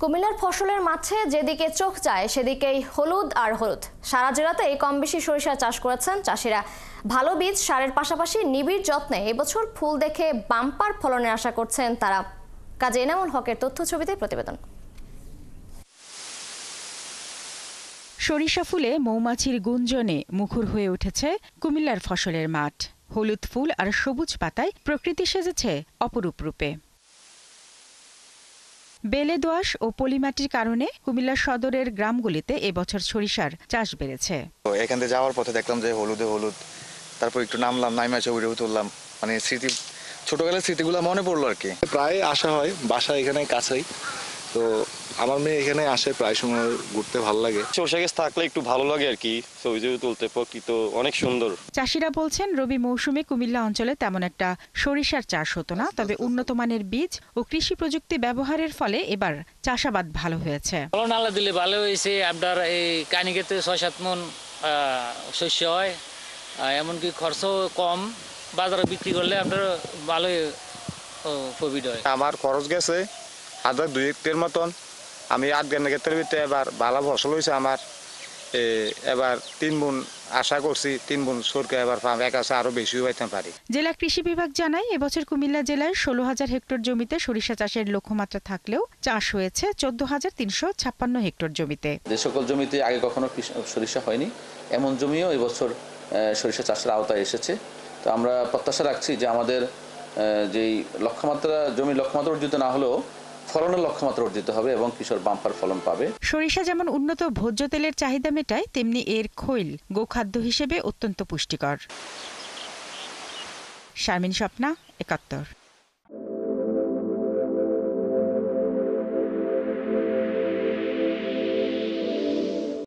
কুমিল্লার ফসলের মাঠে যেদিকে চোখ যায় সেদিকেই হলুদ আর হলুদ। সারা জেলাতেই কম বেশি সরিষা চাষ করেছেন চাষিরা। ভালো বীজ সারের পাশাপাশি নিবিড় যত্নে এবছর ফুল দেখে বাম্পার ফলনের আশা করছেন তারা। কাজী এনামুল হকের তথ্য ছবিতে প্রতিবেদন। সরিষা ফুলে মৌমাছির গুঞ্জনে মুখর হয়ে উঠেছে কুমিল্লার ফসলের মাঠ। হলুদ ফুল আর সবুজ পাতায় প্রকৃতি সেজেছে অপরূপ রূপে। বেলে দোআঁশ ও পলিমাটির কারণে কুমিল্লা সদরের গ্রামগুলিতে এবছর সরিষার চাষ বেড়েছে। এখান থেকে যাওয়ার পথে দেখলাম যে হলুদে হলুদ, তারপর একটু নামলাম, নাইমা ছবি তুললাম, মানে স্মৃতি, ছোটবেলার স্মৃতিগুলো মনে পড়লো আর কি। প্রায় আসা হয়, বাসা এখানে কাছেই, তো আমার মেয়ে এখানে আসে প্রায় সময়, ঘুরতে ভালো লাগে। সরিষা গাছ থাকলে একটু ভালো লাগে আর কি, ছবি তুলতে প্রকৃতি অনেক সুন্দর। চাষিরা বলছেন রবি মৌসুমে কুমিল্লা অঞ্চলে তেমন একটা সরিষার চাষ হতো না, তবে উন্নত মানের বীজ ও কৃষি প্রযুক্তি ব্যবহারের ফলে এবার চাষাবাদ ভালো হয়েছে। ফলন আল্লাহ দিলে ভালো হয়েছে। আপনার এই কানিকেতে ৬-৭ মণ শস্য হয়, এমনকি খরচও কম, বাজারে বিক্রি করলে আপনার ভালোই প্রফিট হয়। আমার খরচ গেছে ১,০০০-২ হেক্টর মতন। আমি ৮ ক্ষেত্রের ভিতরে এবার ভালো ফসল হয়েছে আমার। এবার ৩ গুণ আশা করছি, ৩ গুণ সরকার এবার এক আছে আরো বেশি হইতে পারি। জেলা কৃষি বিভাগ জানায় এবছর কুমিল্লা জেলায় ১৬,০০০ হেক্টর জমিতে সরিষা চাষের লক্ষ্যমাত্রা থাকলেও চাষ হয়েছে ১৪,৩৫৬ হেক্টর জমিতে। যে সকল জমিতে আগে কখনো সরিষা হয়নি, এমন জমিও এবছর সরিষা চাষের আওতায় এসেছে। তো আমরা প্রত্যাশা রাখছি যে আমাদের যেই জমির লক্ষ্যমাত্রা অর্জিত না হলেও ফলনের লক্ষ্যমাত্রা অর্জিত হবে এবং কৃষক বাম্পার ফলন পাবে। সরিষা যেমন উন্নত ভোজ্য তেলের চাহিদা মেটায়, তেমনি এর খৈল গোখাদ্য হিসেবে অত্যন্ত পুষ্টিকর। শারমিন স্বপ্না, ৭১।